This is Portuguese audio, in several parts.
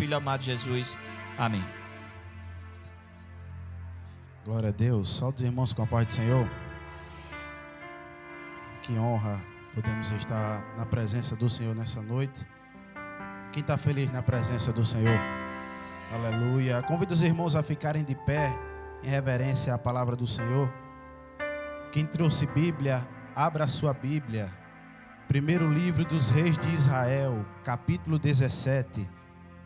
Filho amado Jesus. Amém. Glória a Deus. Saúde os irmãos com a paz do Senhor. Que honra podemos estar na presença do Senhor nessa noite. Quem está feliz na presença do Senhor? Aleluia. Convido os irmãos a ficarem de pé em reverência à palavra do Senhor. Quem trouxe Bíblia, abra a sua Bíblia. Primeiro livro dos reis de Israel, capítulo 17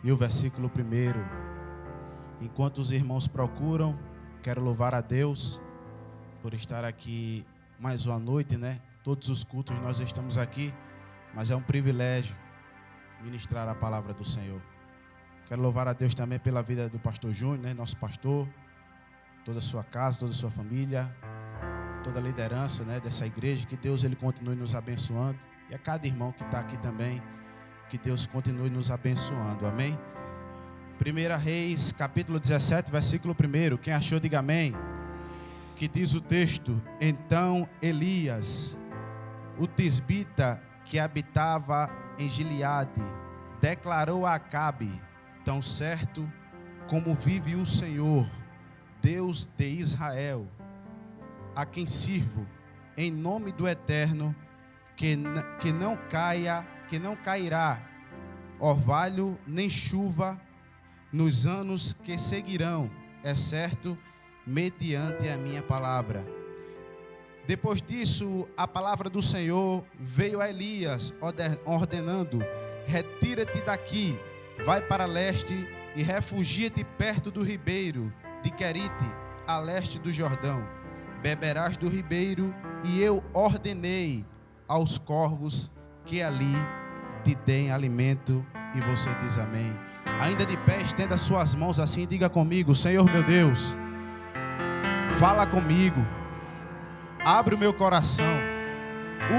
e o versículo 1. Enquanto os irmãos procuram, quero louvar a Deus por estar aqui mais uma noite, né? Todos os cultos nós estamos aqui, mas é um privilégio ministrar a palavra do Senhor. Quero louvar a Deus também pela vida do pastor Júnior, né? Nosso pastor, toda a sua casa, toda a sua família, toda a liderança, né, dessa igreja. Que Deus ele continue nos abençoando. E a cada irmão que está aqui também, que Deus continue nos abençoando. Amém? 1 Reis, capítulo 17, versículo 1. Quem achou, diga amém. Que diz o texto: Então Elias, o tisbita que habitava em Gileade, declarou a Acabe: Tão certo como vive o Senhor, Deus de Israel, a quem sirvo, em nome do Eterno, que não cairá orvalho nem chuva nos anos que seguirão, é certo, mediante a minha palavra. Depois disso, a palavra do Senhor veio a Elias, ordenando: Retira-te daqui, vai para leste e refugia-te perto do ribeiro de Querite, a leste do Jordão. Beberás do ribeiro, e eu ordenei aos corvos que ali te deem alimento. E você diz amém. Ainda de pé, estenda suas mãos assim e diga comigo: Senhor meu Deus, fala comigo, abre o meu coração,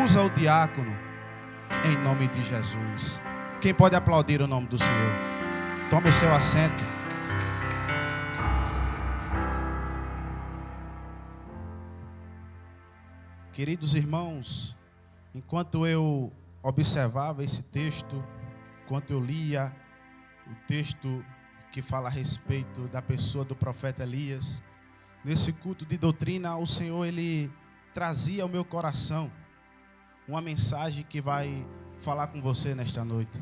usa o diácono, em nome de Jesus. Quem pode aplaudir o nome do Senhor? Tome o seu assento. Queridos irmãos, enquanto eu observava esse texto, enquanto eu lia o texto que fala a respeito da pessoa do profeta Elias, nesse culto de doutrina, o Senhor ele trazia ao meu coração uma mensagem que vai falar com você nesta noite.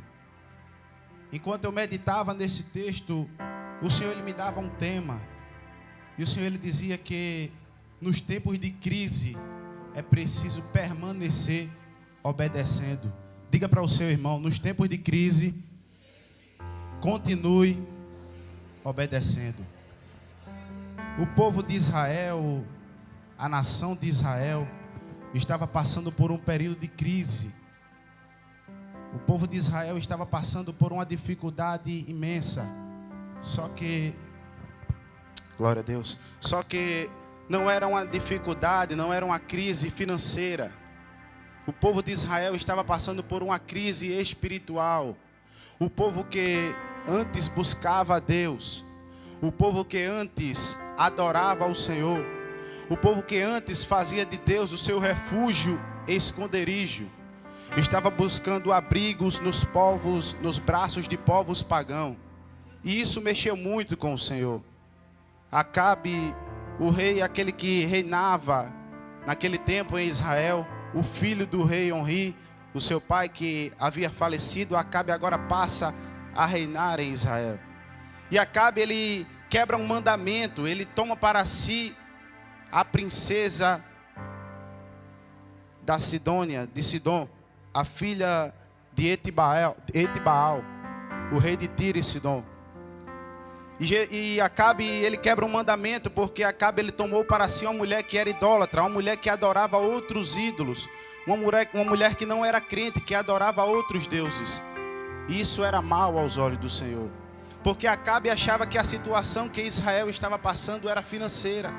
Enquanto eu meditava nesse texto, o Senhor ele me dava um tema, e o Senhor ele dizia que nos tempos de crise é preciso permanecer obedecendo. Diga para o seu irmão: nos tempos de crise, continue obedecendo. O povo de Israel, a nação de Israel, estava passando por um período de crise. O povo de Israel estava passando por uma dificuldade imensa. Só que, glória a Deus, só que não era uma dificuldade, não era uma crise financeira. O povo de Israel estava passando por uma crise espiritual. O povo que antes buscava a Deus, o povo que antes adorava ao Senhor, o povo que antes fazia de Deus o seu refúgio e esconderijo, estava buscando abrigos nos braços de povos pagãos. E isso mexeu muito com o Senhor. Acabe, o rei, aquele que reinava naquele tempo em Israel, o filho do rei Onri, o seu pai que havia falecido, Acabe agora passa a reinar em Israel. E Acabe ele quebra um mandamento, ele toma para si a princesa da Sidônia, de Sidom, a filha de Etibaal, o rei de Tiro e Sidom. E Acabe ele quebra um mandamento, porque Acabe ele tomou para si uma mulher que era idólatra, uma mulher que adorava outros ídolos, uma mulher que não era crente, que adorava outros deuses. E isso era mal aos olhos do Senhor, porque Acabe achava que a situação que Israel estava passando era financeira.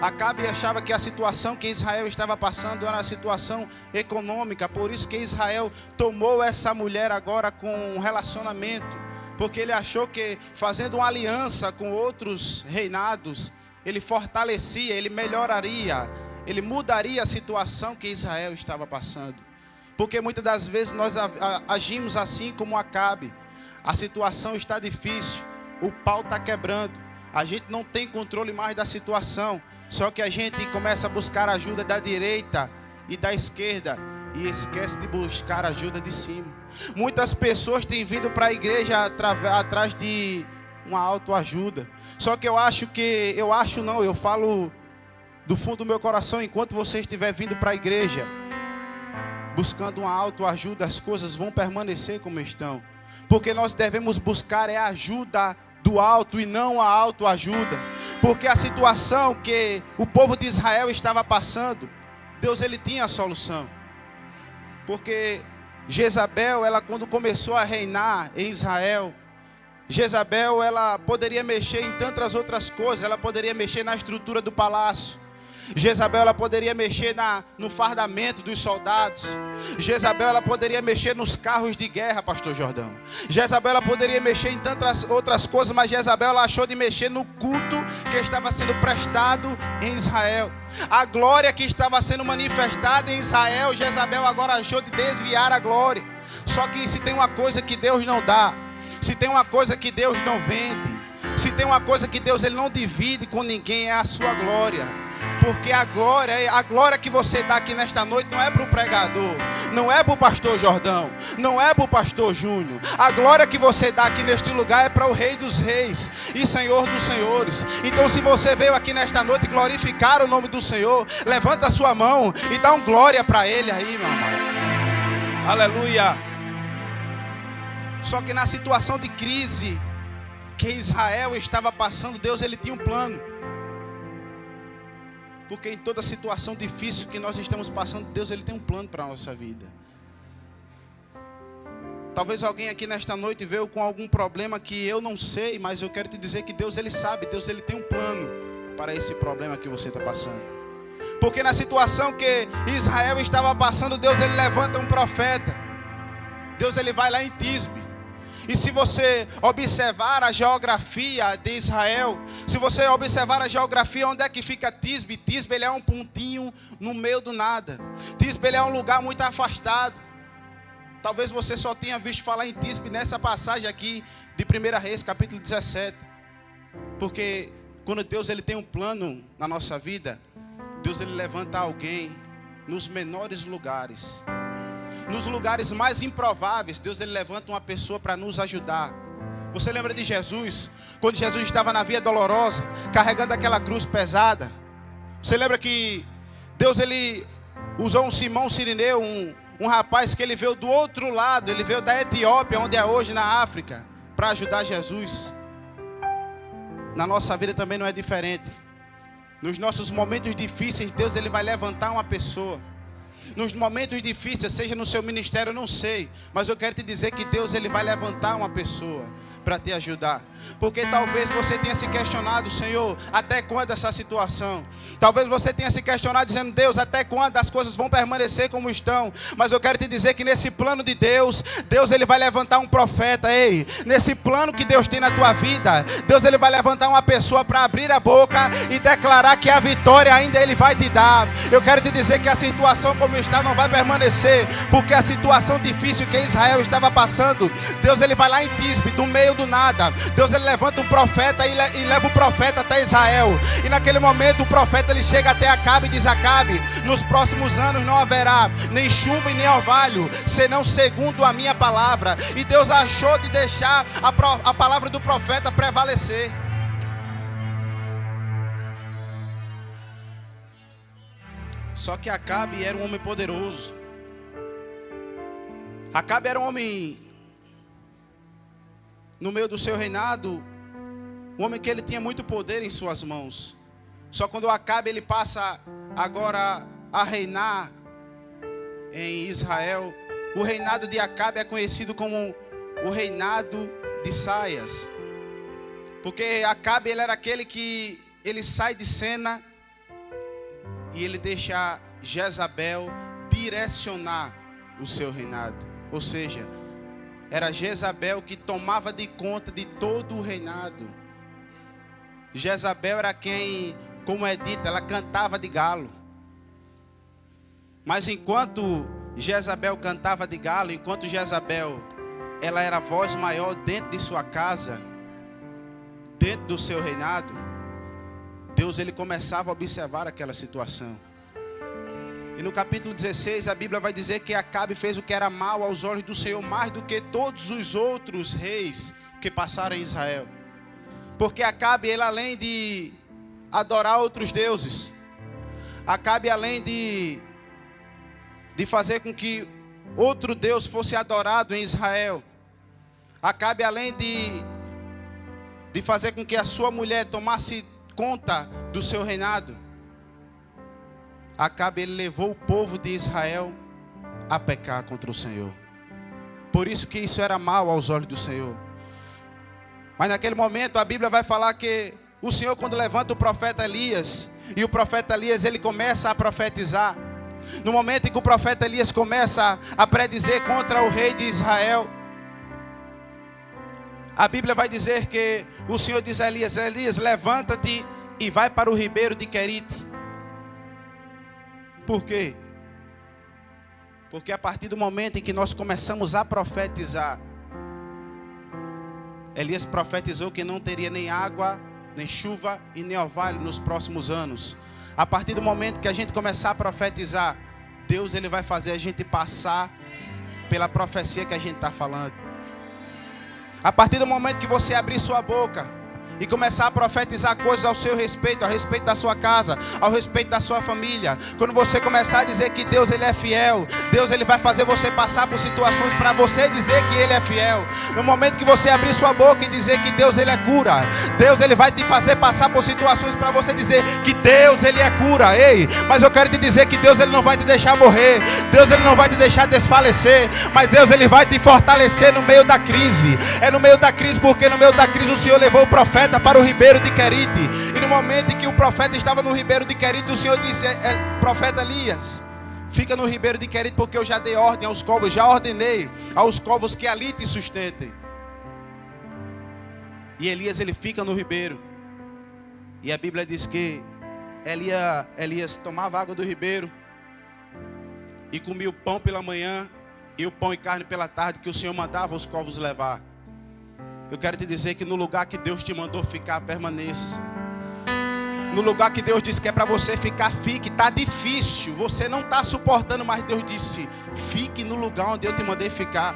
Acabe achava que a situação que Israel estava passando era uma situação econômica. Por isso que Israel tomou essa mulher agora com um relacionamento, porque ele achou que fazendo uma aliança com outros reinados, ele fortalecia, ele melhoraria, ele mudaria a situação que Israel estava passando. Porque muitas das vezes nós agimos assim como Acabe. A situação está difícil, o pau está quebrando. A gente não tem controle mais da situação. Só que a gente começa a buscar ajuda da direita e da esquerda e esquece de buscar ajuda de cima. Muitas pessoas têm vindo para a igreja atrás de uma autoajuda. Só que eu falo do fundo do meu coração, enquanto você estiver vindo para a igreja buscando uma autoajuda, as coisas vão permanecer como estão. Porque nós devemos buscar a ajuda do alto e não a autoajuda. Porque a situação que o povo de Israel estava passando, Deus ele tinha a solução. Porque Jezabel, ela quando começou a reinar em Israel, Jezabel, ela poderia mexer em tantas outras coisas. Ela poderia mexer na estrutura do palácio. Jezabel, ela poderia mexer no fardamento dos soldados. Jezabel, ela poderia mexer nos carros de guerra, pastor Jordão. Jezabel, ela poderia mexer em tantas outras coisas, mas Jezabel, ela achou de mexer no culto que estava sendo prestado em Israel. A glória que estava sendo manifestada em Israel, Jezabel agora achou de desviar a glória. Só que se tem uma coisa que Deus não dá, se tem uma coisa que Deus não vende, se tem uma coisa que Deus ele não divide com ninguém, é a sua glória. Porque a glória que você dá aqui nesta noite não é para o pregador, não é para o pastor Jordão, não é para o pastor Júnior. A glória que você dá aqui neste lugar é para o Rei dos Reis e Senhor dos Senhores. Então se você veio aqui nesta noite glorificar o nome do Senhor, levanta a sua mão e dá um glória para Ele aí, meu amado. Aleluia. Só que na situação de crise que Israel estava passando, Deus ele tinha um plano. Porque em toda situação difícil que nós estamos passando, Deus ele tem um plano para a nossa vida. Talvez alguém aqui nesta noite veio com algum problema que eu não sei, mas eu quero te dizer que Deus ele sabe, Deus ele tem um plano para esse problema que você está passando. Porque na situação que Israel estava passando, Deus ele levanta um profeta. Deus ele vai lá em Tisbe. E se você observar a geografia de Israel, se você observar a geografia, onde é que fica Tisbe? Tisbe ele é um pontinho no meio do nada. Tisbe ele é um lugar muito afastado. Talvez você só tenha visto falar em Tisbe nessa passagem aqui de 1 Reis, capítulo 17. Porque quando Deus ele tem um plano na nossa vida, Deus ele levanta alguém nos menores lugares. Nos lugares mais improváveis, Deus ele levanta uma pessoa para nos ajudar. Você lembra de Jesus? Quando Jesus estava na via dolorosa, carregando aquela cruz pesada. Você lembra que Deus ele usou um Simão Sirineu, um rapaz que ele veio do outro lado. Ele veio da Etiópia, onde é hoje na África, para ajudar Jesus. Na nossa vida também não é diferente. Nos nossos momentos difíceis, Deus ele vai levantar uma pessoa. Nos momentos difíceis, seja no seu ministério, eu não sei, mas eu quero te dizer que Deus ele vai levantar uma pessoa para te ajudar. Porque talvez você tenha se questionado, Senhor, até quando essa situação? Talvez você tenha se questionado dizendo, Deus, até quando as coisas vão permanecer como estão? Mas eu quero te dizer que nesse plano de Deus, Deus ele vai levantar um profeta. Ei, nesse plano que Deus tem na tua vida, Deus ele vai levantar uma pessoa para abrir a boca e declarar que a vitória ainda ele vai te dar. Eu quero te dizer que a situação como está não vai permanecer, porque a situação difícil que Israel estava passando, Deus ele vai lá em Tisbe, do meio do nada. Deus ele levanta um profeta e leva o profeta até Israel. E naquele momento o profeta ele chega até Acabe e diz, Acabe, nos próximos anos não haverá nem chuva e nem orvalho, senão segundo a minha palavra. E Deus achou de deixar a palavra do profeta prevalecer. Só que Acabe era um homem poderoso. Acabe era um homem, no meio do seu reinado, um homem que ele tinha muito poder em suas mãos. Só quando Acabe ele passa agora a reinar em Israel, o reinado de Acabe é conhecido como o reinado de saias. Porque Acabe ele era aquele que ele sai de cena e ele deixa Jezabel direcionar o seu reinado. Ou seja, era Jezabel que tomava de conta de todo o reinado. Jezabel era quem, como é dito, ela cantava de galo. Mas enquanto Jezabel cantava de galo, enquanto Jezabel ela era a voz maior dentro de sua casa, dentro do seu reinado, Deus ele começava a observar aquela situação. E no capítulo 16 a Bíblia vai dizer que Acabe fez o que era mal aos olhos do Senhor mais do que todos os outros reis que passaram em Israel. Porque Acabe, ele além de adorar outros deuses, Acabe além de fazer com que outro Deus fosse adorado em Israel, Acabe além de fazer com que a sua mulher tomasse conta do seu reinado, Acabe ele levou o povo de Israel a pecar contra o Senhor. Por isso que isso era mal aos olhos do Senhor. Mas naquele momento a Bíblia vai falar que o Senhor, quando levanta o profeta Elias, e o profeta Elias ele começa a profetizar, no momento em que o profeta Elias começa a predizer contra o rei de Israel, a Bíblia vai dizer que o Senhor diz a Elias: Elias, levanta-te e vai para o ribeiro de Querite. Por quê? Porque a partir do momento em que nós começamos a profetizar, Elias profetizou que não teria nem água, nem chuva e nem orvalho nos próximos anos. A partir do momento que a gente começar a profetizar, Deus ele vai fazer a gente passar pela profecia que a gente está falando. A partir do momento que você abrir sua boca e começar a profetizar coisas ao seu respeito, ao respeito da sua casa, ao respeito da sua família, quando você começar a dizer que Deus ele é fiel, Deus ele vai fazer você passar por situações para você dizer que ele é fiel. No momento que você abrir sua boca e dizer que Deus ele é cura, Deus ele vai te fazer passar por situações para você dizer que Deus ele é cura. Ei, mas eu quero te dizer que Deus ele não vai te deixar morrer, Deus ele não vai te deixar desfalecer, mas Deus ele vai te fortalecer no meio da crise. É no meio da crise, porque no meio da crise o Senhor levou o profeta para o ribeiro de Querite. E no momento em que o profeta estava no ribeiro de Querite, o Senhor disse: profeta Elias, fica no ribeiro de Querite, porque eu já dei ordem aos covos, já ordenei aos covos que ali te sustentem. E Elias ele fica no ribeiro. E a Bíblia diz que Elias tomava água do ribeiro e comia o pão pela manhã e o pão e carne pela tarde que o Senhor mandava os covos levar. Eu quero te dizer que no lugar que Deus te mandou ficar, permaneça. No lugar que Deus disse que é para você ficar, fique. Está difícil, você não está suportando, mas Deus disse: fique no lugar onde eu te mandei ficar.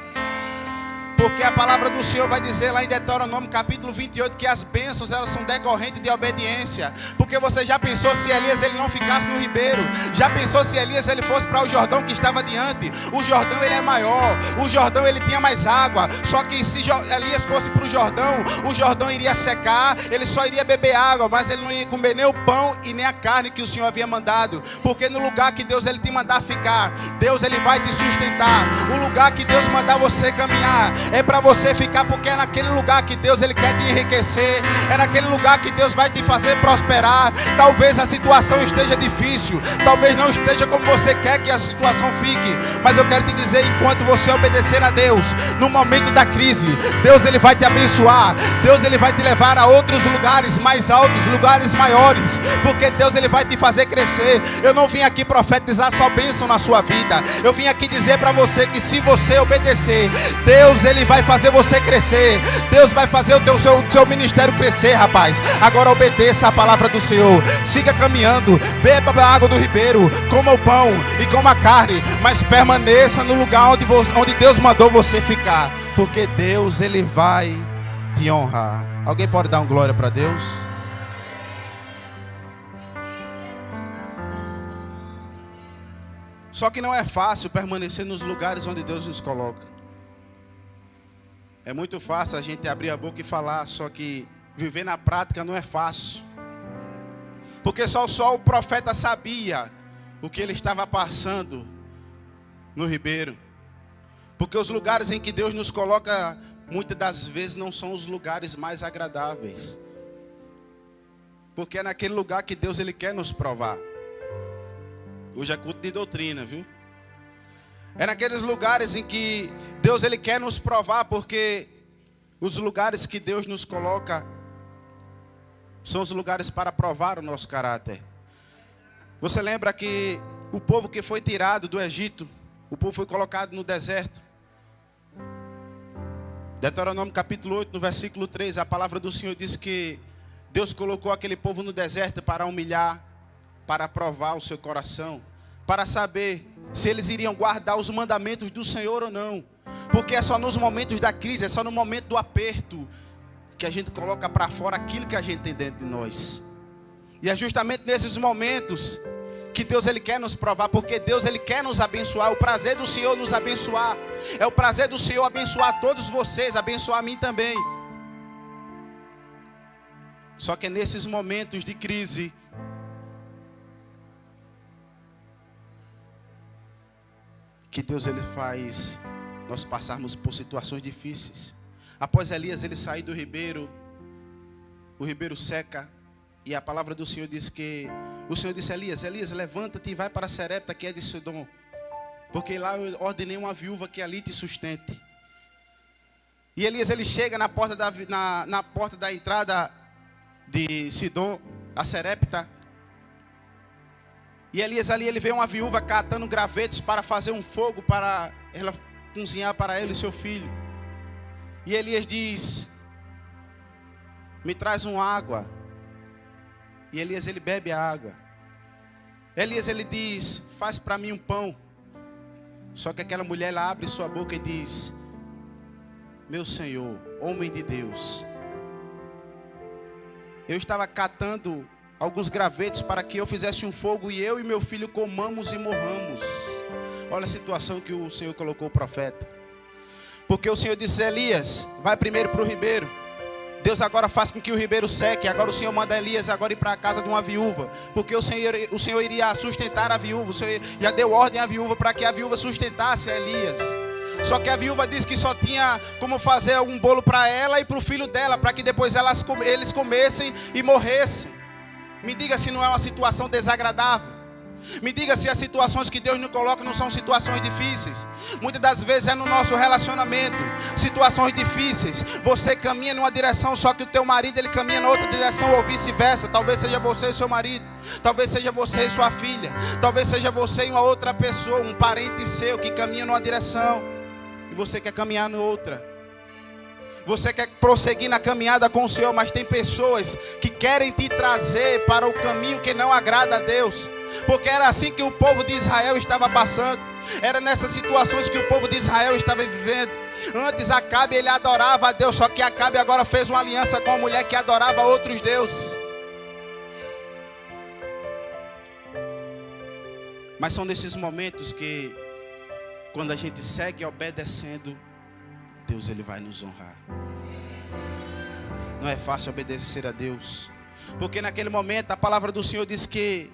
Porque a palavra do Senhor vai dizer lá em Deuteronômio capítulo 28 que as bênçãos elas são decorrentes de obediência. Porque você já pensou se Elias ele não ficasse no ribeiro? Já pensou se Elias ele fosse para o Jordão que estava diante? O Jordão ele é maior, o Jordão ele tinha mais água. Só que se Elias fosse para o Jordão iria secar, ele só iria beber água, mas ele não ia comer nem o pão e nem a carne que o Senhor havia mandado. Porque no lugar que Deus ele te mandar ficar, Deus ele vai te sustentar. O lugar que Deus mandar você caminhar é para você ficar, porque é naquele lugar que Deus ele quer te enriquecer. É naquele lugar que Deus vai te fazer prosperar. Talvez a situação esteja difícil, talvez não esteja como você quer que a situação fique, mas eu quero te dizer, enquanto você obedecer a Deus, no momento da crise, Deus ele vai te abençoar. Deus ele vai te levar a outros lugares mais altos, lugares maiores, porque Deus ele vai te fazer crescer. Eu não vim aqui profetizar só bênção na sua vida. Eu vim aqui dizer para você que se você obedecer, Deus ele vai fazer você crescer. Deus vai fazer o seu ministério crescer, rapaz. Agora obedeça a palavra do Senhor. Siga caminhando, beba a água do ribeiro, coma o pão e coma a carne, mas permaneça no lugar onde Deus mandou você ficar, porque Deus ele vai te honrar. Alguém pode dar uma glória para Deus? Só que não é fácil permanecer nos lugares onde Deus nos coloca. É muito fácil a gente abrir a boca e falar, só que viver na prática não é fácil. Porque só o profeta sabia o que ele estava passando no ribeiro. Porque os lugares em que Deus nos coloca, muitas das vezes não são os lugares mais agradáveis. Porque é naquele lugar que Deus ele quer nos provar. Hoje é culto de doutrina, viu? É naqueles lugares em que Deus ele quer nos provar, porque os lugares que Deus nos coloca são os lugares para provar o nosso caráter. Você lembra que o povo que foi tirado do Egito, o povo foi colocado no deserto. Deuteronômio capítulo 8, no versículo 3, a palavra do Senhor diz que Deus colocou aquele povo no deserto para humilhar, para provar o seu coração, para saber se eles iriam guardar os mandamentos do Senhor ou não. Porque é só nos momentos da crise, é só no momento do aperto que a gente coloca para fora aquilo que a gente tem dentro de nós. E é justamente nesses momentos que Deus ele quer nos provar, porque Deus ele quer nos abençoar. O prazer do Senhor nos abençoar. É o prazer do Senhor abençoar todos vocês, abençoar a mim também. Só que é nesses momentos de crise que Deus ele faz nós passarmos por situações difíceis. Após Elias ele sair do ribeiro, o ribeiro seca. E a palavra do Senhor diz que o Senhor disse a Elias: Elias, levanta-te e vai para Serepta, que é de Sidom, porque lá eu ordenei uma viúva que ali te sustente. E Elias ele chega na porta da entrada de Sidom, a Serepta. E Elias ali ele vê uma viúva catando gravetos para fazer um fogo para ela cozinhar para ele e seu filho. E Elias diz: me traz uma água. E Elias ele bebe a água. Elias ele diz: faz para mim um pão. Só que aquela mulher ela abre sua boca e diz: meu Senhor, homem de Deus, eu estava catando alguns gravetos para que eu fizesse um fogo e eu e meu filho comamos e morramos. Olha a situação que o Senhor colocou o profeta. Porque o Senhor disse: Elias, vai primeiro para o ribeiro. Deus agora faz com que o ribeiro seque. Agora o Senhor manda Elias agora ir para a casa de uma viúva, porque o Senhor iria sustentar a viúva. O Senhor já deu ordem à viúva para que a viúva sustentasse a Elias. Só que a viúva disse que só tinha como fazer um bolo para ela e para o filho dela, para que depois eles comessem e morressem. Me diga se não é uma situação desagradável. Me diga se as situações que Deus nos coloca não são situações difíceis. Muitas das vezes é no nosso relacionamento, situações difíceis. Você caminha numa direção, só que o teu marido ele caminha na outra direção, ou vice-versa. Talvez seja você e seu marido, talvez seja você e sua filha, talvez seja você e uma outra pessoa, um parente seu que caminha numa direção e você quer caminhar na outra. Você quer prosseguir na caminhada com o Senhor, mas tem pessoas que querem te trazer para o caminho que não agrada a Deus. Porque era assim que o povo de Israel estava passando. Era nessas situações que o povo de Israel estava vivendo. Antes Acabe ele adorava a Deus, só que Acabe agora fez uma aliança com a mulher que adorava outros deuses. Mas são nesses momentos que, quando a gente segue obedecendo, Deus ele vai nos honrar. Não é fácil obedecer a Deus, porque naquele momento a palavra do Senhor diz que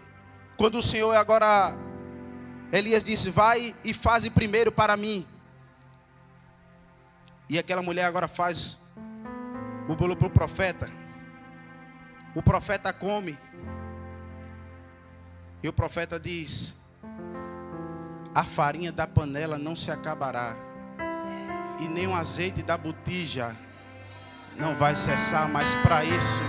quando o Senhor agora, Elias disse: vai e faze primeiro para mim. E aquela mulher agora faz o bolo para o profeta. O profeta come. E o profeta diz: a farinha da panela não se acabará, e nem o azeite da botija não vai cessar, mas para isso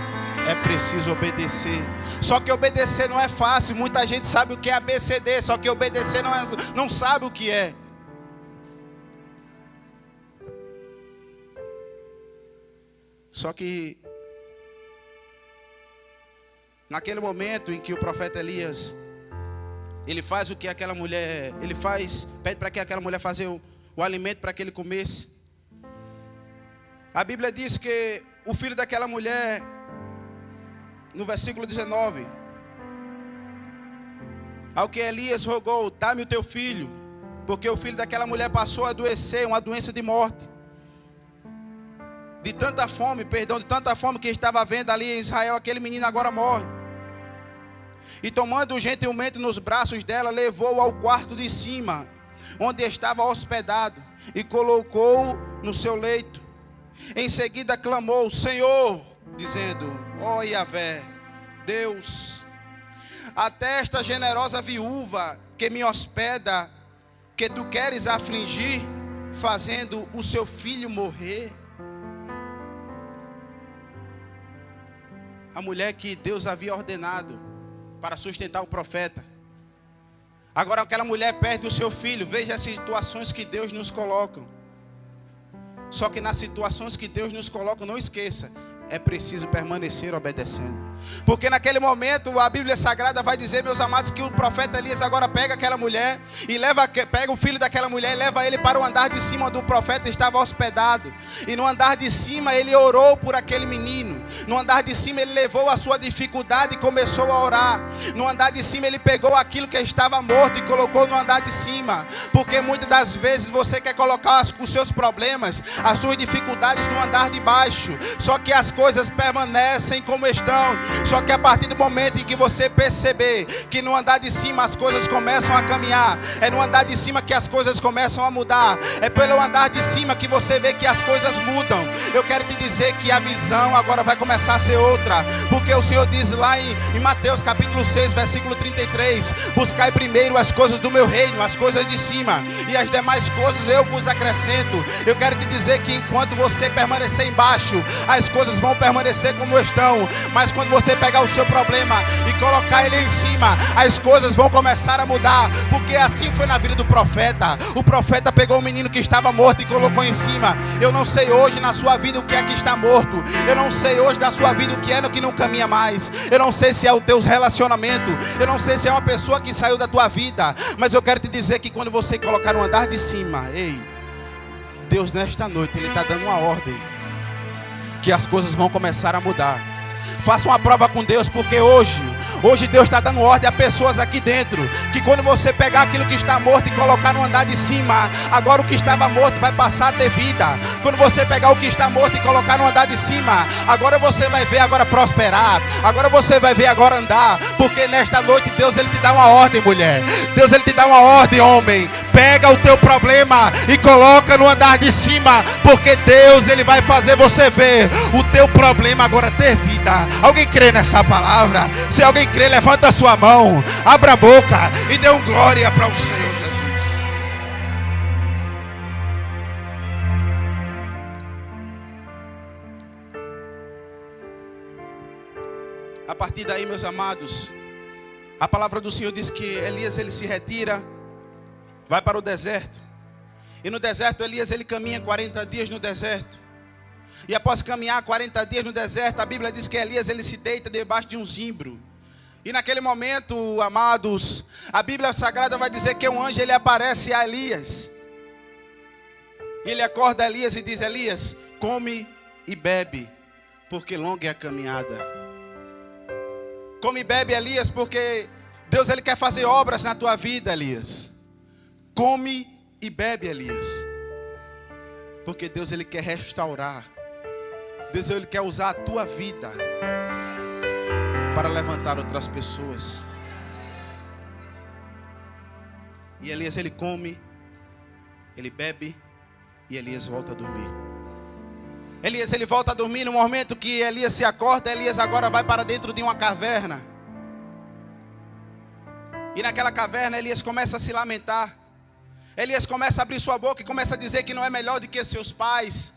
é preciso obedecer. Só que obedecer não é fácil. Muita gente sabe o que é ABCD, só que obedecer não sabe o que é. Só que naquele momento em que o profeta Elias ele faz o que aquela mulher, pede para que aquela mulher fazer o alimento para que ele comesse. A Bíblia diz que o filho daquela mulher, no versículo 19, ao que Elias rogou: dá-me o teu filho, porque o filho daquela mulher passou a adoecer, uma doença de morte, de tanta fome que estava havendo ali em Israel. Aquele menino agora morre. E tomando gentilmente nos braços dela, levou-o ao quarto de cima, onde estava hospedado, e colocou-o no seu leito. Em seguida clamou: Senhor, dizendo: ó Yahvé, Deus, até esta generosa viúva que me hospeda, que tu queres afligir, fazendo o seu filho morrer. A mulher que Deus havia ordenado para sustentar o profeta, agora aquela mulher perde o seu filho. Veja as situações que Deus nos coloca. Só que nas situações que Deus nos coloca, não esqueça, é preciso permanecer obedecendo. Porque naquele momento a Bíblia Sagrada vai dizer, meus amados, que o profeta Elias agora pega aquela mulher e pega o filho daquela mulher e leva ele para o andar de cima onde o profeta estava hospedado. E no andar de cima ele orou por aquele menino. No andar de cima ele levou a sua dificuldade e começou a orar. No andar de cima ele pegou aquilo que estava morto e colocou no andar de cima. Porque muitas das vezes você quer colocar os seus problemas, as suas dificuldades no andar de baixo. Só que as coisas permanecem como estão. Só que a partir do momento em que você perceber que no andar de cima as coisas começam a caminhar, é no andar de cima que as coisas começam a mudar, é pelo andar de cima que você vê que as coisas mudam. Eu quero te dizer que a visão agora vai começar a ser outra, porque o Senhor diz lá em Mateus capítulo 6, versículo 33, buscai primeiro as coisas do meu reino, as coisas de cima, e as demais coisas eu vos acrescento. Eu quero te dizer que enquanto você permanecer embaixo, as coisas vão permanecer como estão, mas quando você pegar o seu problema e colocar ele em cima, as coisas vão começar a mudar. Porque assim foi na vida do profeta. O profeta pegou o menino que estava morto e colocou em cima. Eu não sei hoje na sua vida o que é que está morto. Eu não sei hoje na sua vida o que é no que não caminha mais. Eu não sei se é o teu relacionamento. Eu não sei se é uma pessoa que saiu da tua vida. Mas eu quero te dizer que quando você colocar no andar de cima, ei, Deus nesta noite Ele está dando uma ordem, que as coisas vão começar a mudar. Faça uma prova com Deus, porque hoje Deus está dando ordem a pessoas aqui dentro, que quando você pegar aquilo que está morto e colocar no andar de cima, agora o que estava morto vai passar a ter vida. Quando você pegar o que está morto e colocar no andar de cima, agora você vai ver agora prosperar, agora você vai ver agora andar, porque nesta noite Deus Ele te dá uma ordem, mulher. Deus Ele te dá uma ordem, homem. Pega o teu problema e coloca no andar de cima, porque Deus Ele vai fazer você ver o teu problema agora ter vida. Alguém crê nessa palavra? Se alguém crê, levanta a sua mão, abra a boca e dê um glória para o Senhor Jesus. A partir daí, meus amados, a palavra do Senhor diz que Elias ele se retira, vai para o deserto. E no deserto Elias ele caminha 40 dias no deserto. E após caminhar 40 dias no deserto, a Bíblia diz que Elias ele se deita debaixo de um zimbro. E naquele momento, amados, a Bíblia Sagrada vai dizer que um anjo ele aparece a Elias. E ele acorda Elias e diz: Elias, come e bebe, porque longa é a caminhada. Come e bebe, Elias, porque Deus ele quer fazer obras na tua vida, Elias. Come e bebe, Elias, porque Deus ele quer restaurar. Deus ele quer usar a tua vida para levantar outras pessoas. E Elias ele come, ele bebe e Elias volta a dormir. Elias ele volta a dormir. No momento que Elias se acorda, Elias agora vai para dentro de uma caverna. E naquela caverna Elias começa a se lamentar. Elias começa a abrir sua boca e começa a dizer que não é melhor do que seus pais.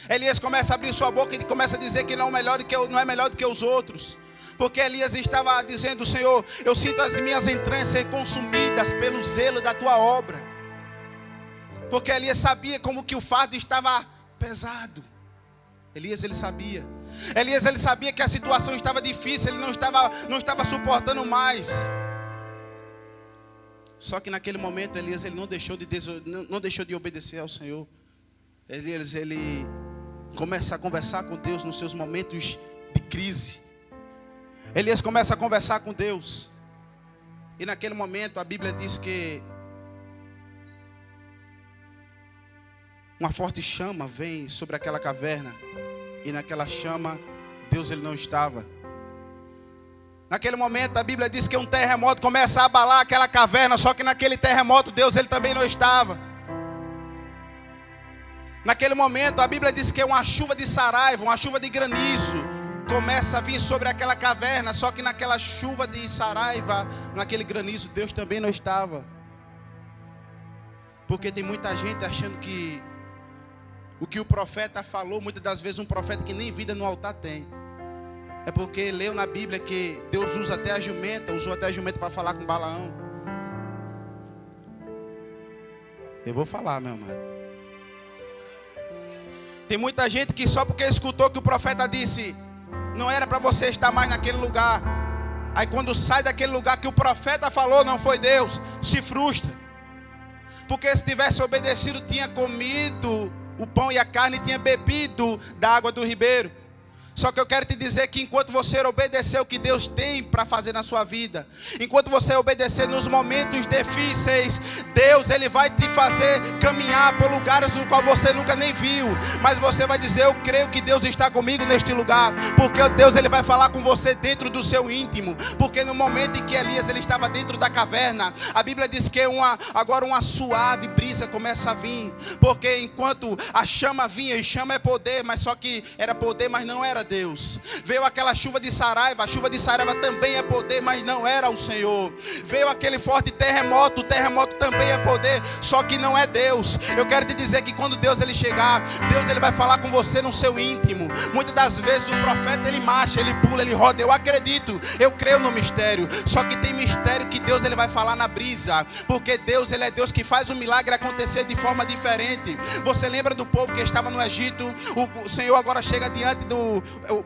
Elias começa a abrir sua boca e começa a dizer que não é melhor do que os outros. Porque Elias estava dizendo: Senhor, eu sinto as minhas entranhas ser consumidas pelo zelo da tua obra. Porque Elias sabia como que o fardo estava pesado. Elias ele sabia. Elias ele sabia que a situação estava difícil, ele não estava suportando mais. Só que naquele momento Elias ele não deixou de obedecer ao Senhor. Elias ele começa a conversar com Deus nos seus momentos de crise. Elias começa a conversar com Deus. E naquele momento a Bíblia diz que uma forte chama vem sobre aquela caverna. E naquela chama Deus ele não estava. Naquele momento a Bíblia diz que um terremoto começa a abalar aquela caverna. Só que naquele terremoto Deus ele também não estava. Naquele momento a Bíblia diz que uma chuva de saraiva, uma chuva de granizo começa a vir sobre aquela caverna. Só que naquela chuva de saraiva, naquele granizo, Deus também não estava. Porque tem muita gente achando que o que o profeta falou, muitas das vezes um profeta que nem vida no altar tem. É porque leu na Bíblia que Deus usou até a jumenta para falar com Balaão. Eu vou falar, meu amado. Tem muita gente que só porque escutou que o profeta disse, não era para você estar mais naquele lugar. Aí quando sai daquele lugar que o profeta falou, não foi Deus, se frustra. Porque se tivesse obedecido, tinha comido o pão e a carne, tinha bebido da água do ribeiro. Só que eu quero te dizer que enquanto você obedecer o que Deus tem para fazer na sua vida, enquanto você obedecer nos momentos difíceis, Deus ele vai te fazer caminhar por lugares no qual você nunca nem viu. Mas você vai dizer, eu creio que Deus está comigo neste lugar. Porque Deus ele vai falar com você dentro do seu íntimo. Porque no momento em que Elias ele estava dentro da caverna, a Bíblia diz que agora uma suave brisa começa a vir. Porque enquanto a chama vinha, e chama é poder, mas só que era poder, mas não era Deus. Veio aquela chuva de Saraiva, a chuva de Saraiva também é poder, mas não era o Senhor. Veio aquele forte terremoto, o terremoto também é poder, só que não é Deus. Eu quero te dizer que quando Deus ele chegar, Deus ele vai falar com você no seu íntimo. Muitas das vezes o profeta ele marcha, ele pula, ele roda. Eu acredito, eu creio no mistério. Só que tem mistério que Deus ele vai falar na brisa, porque Deus ele é Deus que faz o milagre acontecer de forma diferente. Você lembra do povo que estava no Egito? O Senhor agora chega diante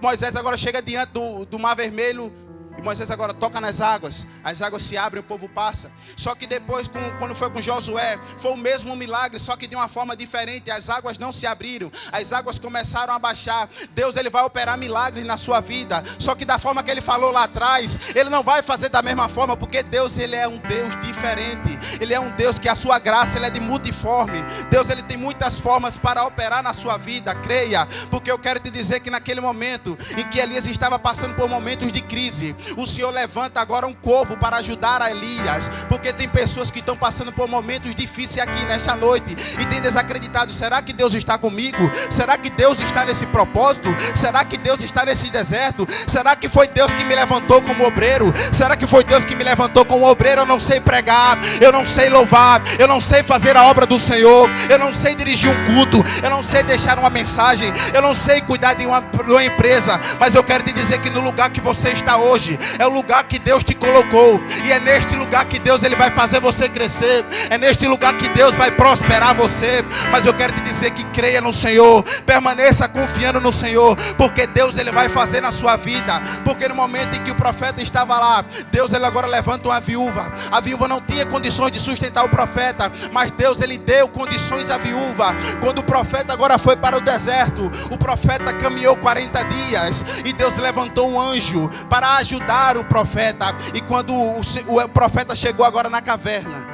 Moisés agora chega diante do Mar Vermelho. E Moisés agora toca nas águas. As águas se abrem, o povo passa. Só que depois, quando foi com Josué, foi o mesmo milagre, só que de uma forma diferente. As águas não se abriram, as águas começaram a baixar. Deus ele vai operar milagres na sua vida. Só que da forma que ele falou lá atrás, ele não vai fazer da mesma forma. Porque Deus ele é um Deus diferente. Ele é um Deus que a sua graça ele é de multiforme. Deus ele tem muitas formas para operar na sua vida. Creia, porque eu quero te dizer que naquele momento em que Elias estava passando por momentos de crise, o Senhor levanta agora um corvo para ajudar a Elias. Porque tem pessoas que estão passando por momentos difíceis aqui nesta noite e tem desacreditado. Será que Deus está comigo? Será que Deus está nesse propósito? Será que Deus está nesse deserto? Será que foi Deus que me levantou como obreiro? Será que foi Deus que me levantou como obreiro? Eu não sei pregar, eu não sei louvar, eu não sei fazer a obra do Senhor, eu não sei dirigir um culto, eu não sei deixar uma mensagem, eu não sei cuidar de uma empresa. Mas eu quero te dizer que no lugar que você está hoje é o lugar que Deus te colocou. E é neste lugar que Deus ele vai fazer você crescer. É neste lugar que Deus vai prosperar você. Mas eu quero te dizer que creia no Senhor. Permaneça confiando no Senhor. Porque Deus ele vai fazer na sua vida. Porque no momento em que o profeta estava lá, Deus ele agora levanta uma viúva. A viúva não tinha condições de sustentar o profeta, mas Deus ele deu condições à viúva. Quando o profeta agora foi para o deserto, o profeta caminhou 40 dias. E Deus levantou um anjo para ajudar o profeta. E quando o profeta chegou agora na caverna,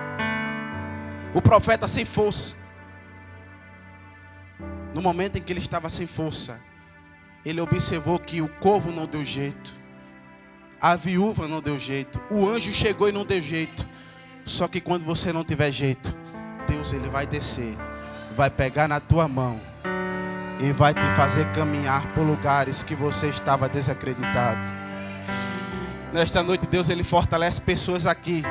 o profeta sem força, no momento em que ele estava sem força, ele observou que o corvo não deu jeito, a viúva não deu jeito, o anjo chegou e não deu jeito. Só que quando você não tiver jeito, Deus ele vai descer, vai pegar na tua mão e vai te fazer caminhar por lugares que você estava desacreditado. Nesta noite Deus ele fortalece pessoas aqui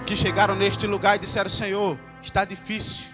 que chegaram neste lugar e disseram: Senhor, está difícil.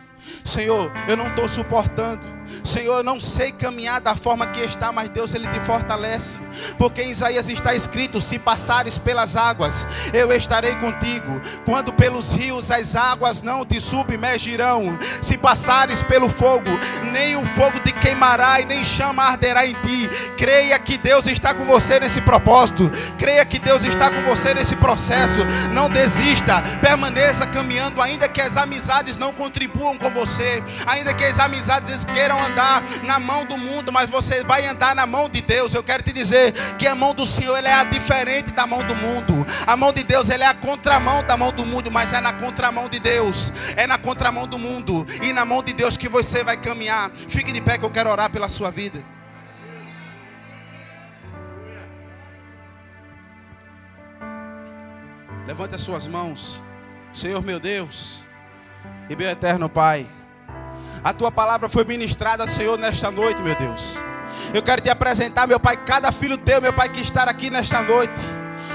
Senhor, eu não estou suportando. Senhor, eu não sei caminhar da forma que está, mas Deus ele te fortalece. Porque em Isaías está escrito: se passares pelas águas, eu estarei contigo. Quando pelos rios as águas não te submergirão. Se passares pelo fogo, nem o fogo te queimará e nem chama arderá em ti. Creia que Deus está com você nesse propósito. Creia que Deus está com você nesse processo. Não desista, permaneça caminhando. Ainda que as amizades não contribuam com você, ainda que as amizades queiram andar na mão do mundo, mas você vai andar na mão de Deus. Eu quero te dizer que a mão do Senhor ela é a diferente da mão do mundo. A mão de Deus ela é a contramão da mão do mundo, mas é na contramão de Deus, é na contramão do mundo e na mão de Deus que você vai caminhar. Fique de pé que eu quero orar pela sua vida. Levante as suas mãos. Senhor meu Deus e meu eterno Pai, a tua palavra foi ministrada, Senhor, nesta noite, meu Deus. Eu quero te apresentar, meu Pai, cada filho teu, meu Pai, que está aqui nesta noite.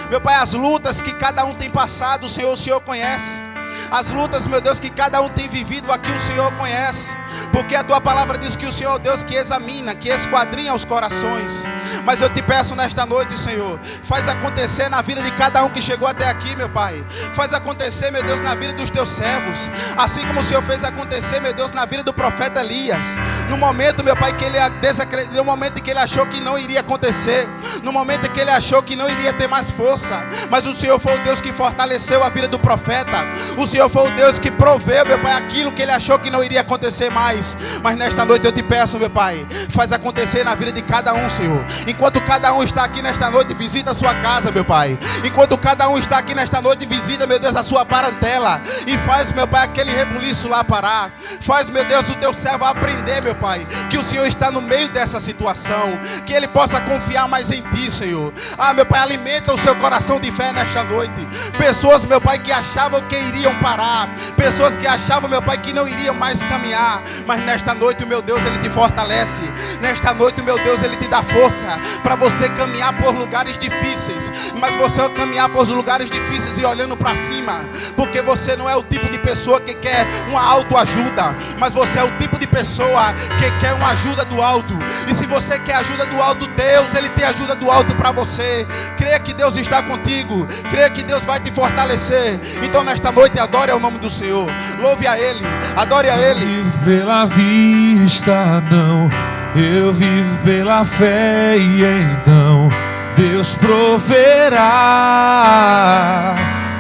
Meu Pai, as lutas que cada um tem passado, Senhor, o Senhor conhece. As lutas, meu Deus, que cada um tem vivido aqui, o Senhor conhece. Porque a tua palavra diz que o Senhor é o Deus que examina, que esquadrinha os corações. Mas eu te peço nesta noite, Senhor, faz acontecer na vida de cada um que chegou até aqui, meu Pai. Faz acontecer, meu Deus, na vida dos teus servos, assim como o Senhor fez acontecer, meu Deus, na vida do profeta Elias. No momento, meu Pai, que ele desacreditou, no momento em que ele achou que não iria acontecer, no momento em que ele achou que não iria ter mais força, mas o Senhor foi o Deus que fortaleceu a vida do profeta. O Senhor foi o Deus que proveu, meu Pai, aquilo que ele achou que não iria acontecer mais. Mas nesta noite eu te peço, meu Pai, faz acontecer na vida de cada um, Senhor. Enquanto cada um está aqui nesta noite, visita a sua casa, meu Pai. Enquanto cada um está aqui nesta noite, visita, meu Deus, a sua parentela e faz, meu Pai, aquele rebuliço lá parar. Faz, meu Deus, o teu servo aprender, meu Pai, que o Senhor está no meio dessa situação, que ele possa confiar mais em ti, Senhor. Meu Pai, alimenta o seu coração de fé nesta noite. Pessoas, meu Pai, que achavam que iriam parar, pessoas que achavam, meu Pai, que não iriam mais caminhar, mas nesta noite o meu Deus, ele te fortalece. Nesta noite o meu Deus, ele te dá força para você caminhar por lugares difíceis, mas você caminhar por lugares difíceis e olhando para cima, porque você não é o tipo de pessoa que quer uma autoajuda, mas você é o tipo de pessoa que quer uma ajuda do alto. E se você quer ajuda do alto, Deus, ele tem ajuda do alto para você. Creia que Deus está contigo, creia que Deus vai te fortalecer. Então nesta noite adore ao nome do Senhor, louve a Ele, adore a Ele. Eu vivo pela vista, não, eu vivo pela fé, e então Deus proverá,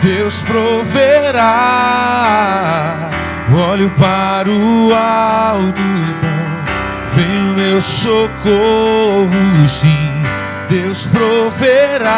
Deus proverá. Olho para o alto, então vem o meu socorro, sim, Deus proverá.